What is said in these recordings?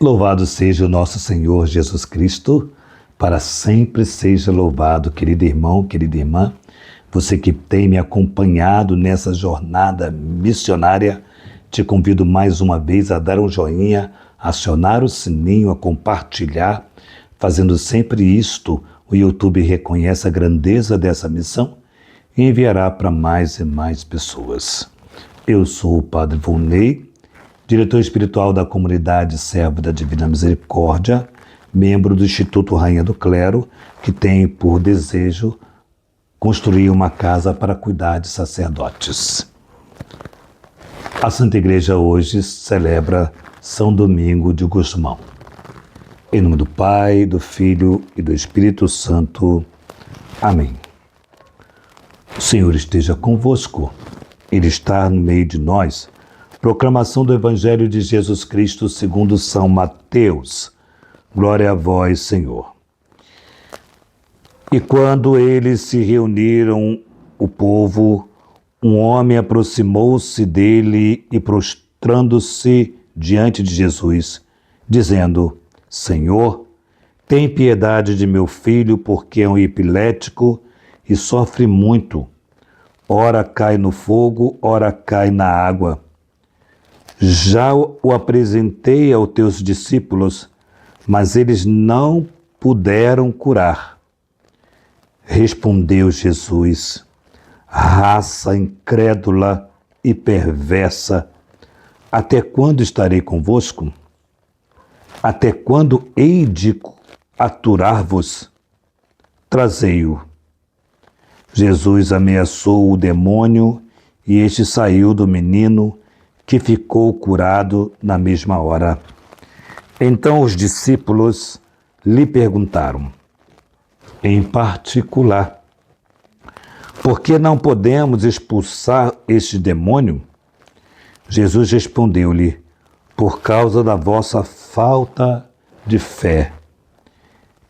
Louvado seja o nosso Senhor Jesus Cristo, para sempre seja louvado, querido irmão, querida irmã, você que tem me acompanhado nessa jornada missionária, te convido mais uma vez a dar um joinha, a acionar o sininho, a compartilhar, fazendo sempre isto, o YouTube reconhece a grandeza dessa missão e enviará para mais e mais pessoas. Eu sou o Padre Volney, diretor espiritual da comunidade Servo da Divina Misericórdia, membro do Instituto Rainha do Clero, que tem por desejo construir uma casa para cuidar de sacerdotes. A Santa Igreja hoje celebra São Domingo de Gusmão. Em nome do Pai, do Filho e do Espírito Santo. Amém. O Senhor esteja convosco. Ele está no meio de nós. Proclamação do Evangelho de Jesus Cristo segundo São Mateus. Glória a vós, Senhor. E quando eles se reuniram, o povo, um homem aproximou-se dele e prostrando-se diante de Jesus, dizendo: Senhor, tem piedade de meu filho, porque é um epilético e sofre muito. Ora cai no fogo, ora cai na água. Já o apresentei aos teus discípulos, mas eles não puderam curar. Respondeu Jesus: raça incrédula e perversa, até quando estarei convosco? Até quando hei de aturar-vos? Trazei-o. Jesus ameaçou o demônio e este saiu do menino, que ficou curado na mesma hora. Então os discípulos lhe perguntaram, em particular, por que não podemos expulsar este demônio? Jesus respondeu-lhe, por causa da vossa falta de fé.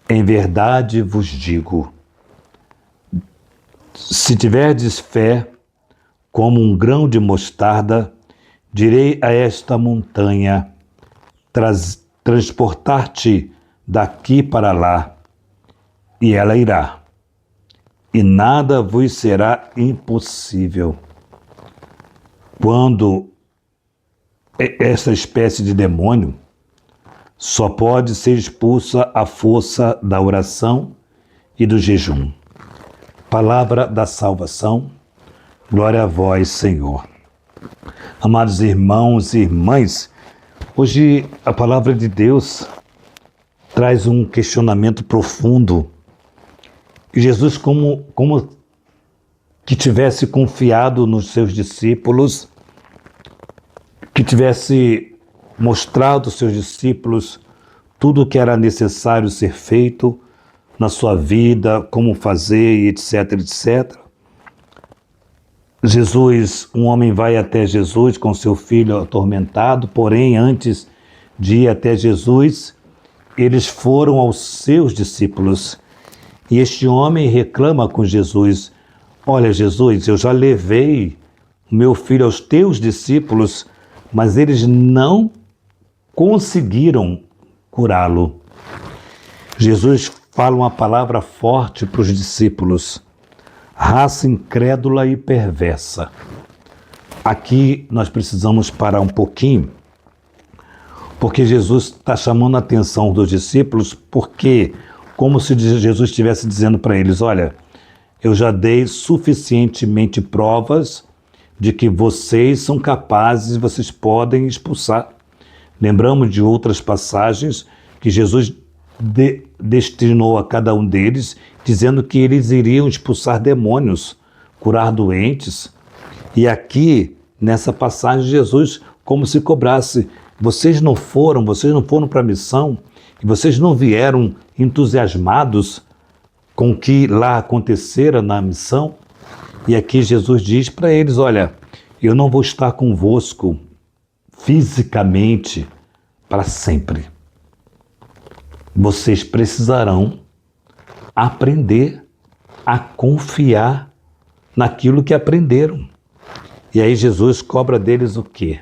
Em verdade vos digo, se tiverdes fé como um grão de mostarda, direi a esta montanha, transportar-te daqui para lá, e ela irá, e nada vos será impossível. Quando essa espécie de demônio só pode ser expulsa à força da oração e do jejum. Palavra da salvação, glória a vós, Senhor. Amados irmãos e irmãs, hoje a palavra de Deus traz um questionamento profundo. Jesus, como que tivesse confiado nos seus discípulos, que tivesse mostrado aos seus discípulos tudo o que era necessário ser feito na sua vida, como fazer, etc, etc. Jesus, um homem vai até Jesus com seu filho atormentado, porém, antes de ir até Jesus, eles foram aos seus discípulos. E este homem reclama com Jesus, olha Jesus, eu já levei o meu filho aos teus discípulos, mas eles não conseguiram curá-lo. Jesus fala uma palavra forte para os discípulos, raça incrédula e perversa. Aqui nós precisamos parar um pouquinho, porque Jesus está chamando a atenção dos discípulos, porque como se Jesus estivesse dizendo para eles, olha, eu já dei suficientemente provas de que vocês são capazes, vocês podem expulsar. Lembramos de outras passagens que Jesus destinou a cada um deles, dizendo que eles iriam expulsar demônios, curar doentes. E aqui, nessa passagem, Jesus como se cobrasse, vocês não foram para a missão, e vocês não vieram entusiasmados com o que lá acontecera na missão? E aqui Jesus diz para eles, olha, eu não vou estar convosco fisicamente para sempre. Vocês precisarão aprender a confiar naquilo que aprenderam. E aí Jesus cobra deles o quê?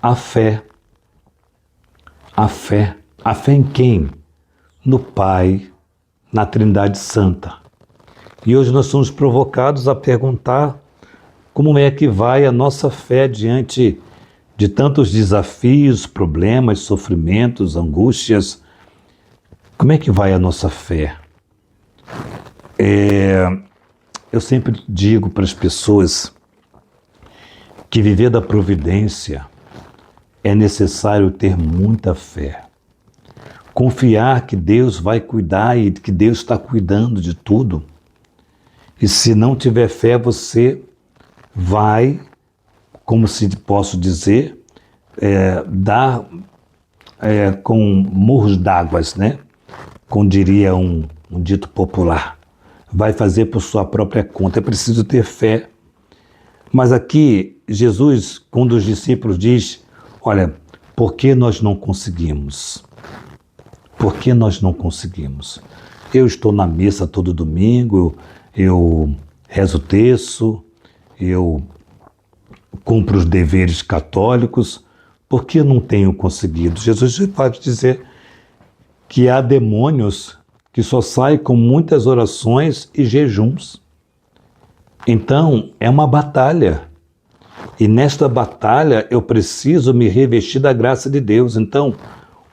A fé. A fé. A fé em quem? No Pai, na Trindade Santa. E hoje nós somos provocados a perguntar como é que vai a nossa fé diante de tantos desafios, problemas, sofrimentos, angústias. Como é que vai a nossa fé? Eu sempre digo para as pessoas que viver da providência é necessário ter muita fé. Confiar que Deus vai cuidar e que Deus está cuidando de tudo. E se não tiver fé, você vai, como se posso dizer, dar com murros d'águas, né? Como diria um dito popular. Vai fazer por sua própria conta. É preciso ter fé. Mas aqui, Jesus, quando os discípulos diz, olha, por que nós não conseguimos? Por que nós não conseguimos? Eu estou na missa todo domingo, eu rezo o terço, eu cumpro os deveres católicos, por que eu não tenho conseguido? Jesus vai dizer que há demônios que só saem com muitas orações e jejuns. Então, é uma batalha. E nesta batalha eu preciso me revestir da graça de Deus. Então,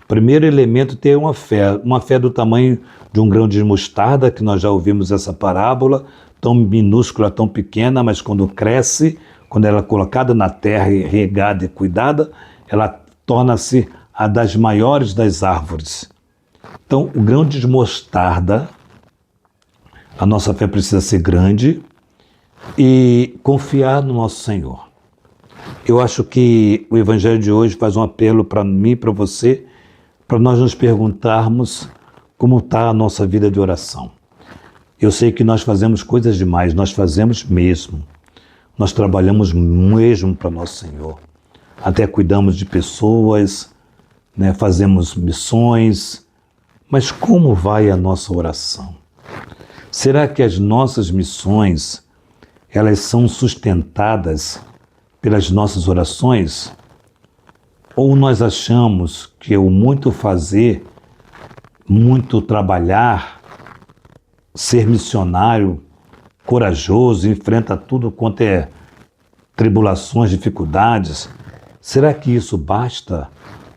o primeiro elemento é ter uma fé do tamanho de um grão de mostarda, que nós já ouvimos essa parábola, tão minúscula, tão pequena, mas quando cresce, quando ela é colocada na terra e regada e cuidada, ela torna-se a das maiores das árvores. Então, o grão de mostarda, a nossa fé precisa ser grande e confiar no nosso Senhor. Eu acho que o Evangelho de hoje faz um apelo para mim e para você, para nós nos perguntarmos como está a nossa vida de oração. Eu sei que nós fazemos coisas demais, nós fazemos mesmo. Nós trabalhamos mesmo para nosso Senhor. Até cuidamos de pessoas, né, fazemos missões. Mas como vai a nossa oração? Será que as nossas missões, elas são sustentadas pelas nossas orações? Ou nós achamos que o muito fazer, muito trabalhar, ser missionário, corajoso, enfrenta tudo quanto é tribulações, dificuldades, será que isso basta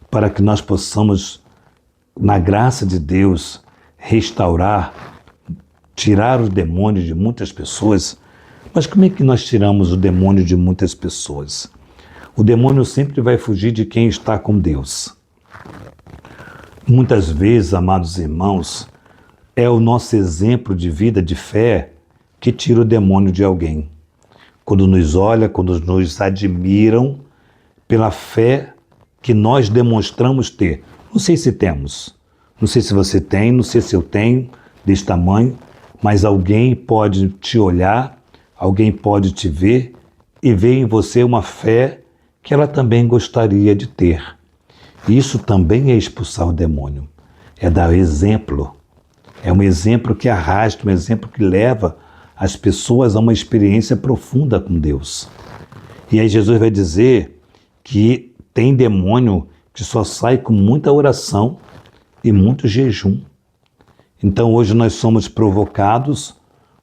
para que nós possamos, na graça de Deus, restaurar, tirar os demônios de muitas pessoas? Mas como é que nós tiramos o demônio de muitas pessoas? O demônio sempre vai fugir de quem está com Deus. Muitas vezes, amados irmãos, é o nosso exemplo de vida, de fé, que tira o demônio de alguém. Quando nos olha, quando nos admiram pela fé que nós demonstramos ter. Não sei se temos, não sei se você tem, não sei se eu tenho desse tamanho, mas alguém pode te olhar, alguém pode te ver e ver em você uma fé que ela também gostaria de ter. Isso também é expulsar o demônio, é dar exemplo. É um exemplo que arrasta, um exemplo que leva as pessoas a uma experiência profunda com Deus. E aí Jesus vai dizer que tem demônio que só sai com muita oração e muito jejum. Então hoje nós somos provocados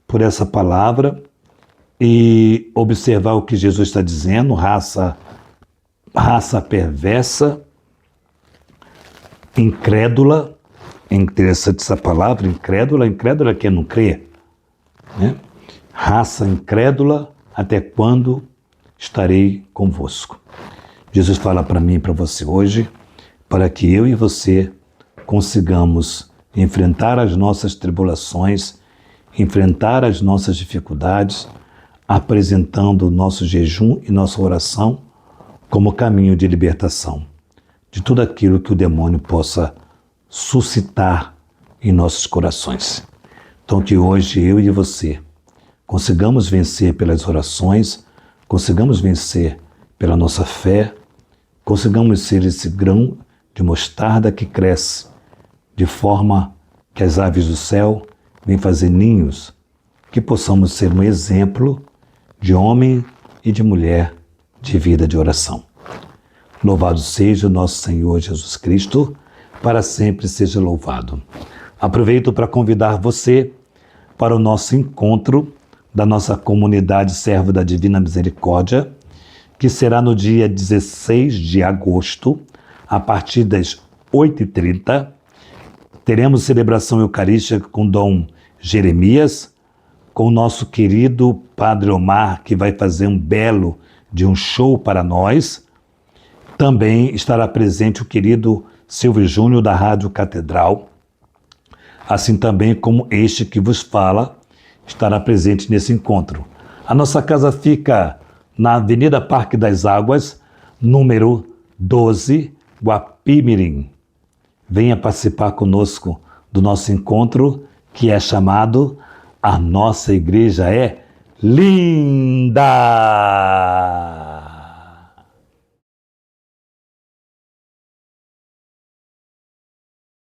por essa palavra e observar o que Jesus está dizendo, raça perversa, incrédula. É interessante essa palavra, incrédula. Incrédula é quem não crê, né? Raça incrédula, até quando estarei convosco? Jesus fala para mim e para você hoje, para que eu e você consigamos enfrentar as nossas tribulações, enfrentar as nossas dificuldades, apresentando o nosso jejum e nossa oração como caminho de libertação de tudo aquilo que o demônio possa suscitar em nossos corações. Então que hoje eu e você consigamos vencer pelas orações, consigamos vencer pela nossa fé, consigamos ser esse grão de mostarda que cresce de forma que as aves do céu vêm fazer ninhos, que possamos ser um exemplo de homem e de mulher de vida de oração. Louvado seja o nosso Senhor Jesus Cristo, para sempre seja louvado. Aproveito para convidar você para o nosso encontro da nossa comunidade Servo da Divina Misericórdia, que será no dia 16 de agosto, a partir das 8h30. Teremos celebração eucarística com Dom Jeremias, com o nosso querido Padre Omar, que vai fazer um belo de um show para nós. Também estará presente o querido Silvio Júnior, da Rádio Catedral, assim também como este que vos fala estará presente nesse encontro. A nossa casa fica na Avenida Parque das Águas, número 12, Guapimirim. Venha participar conosco do nosso encontro, que é chamado A Nossa Igreja é Linda!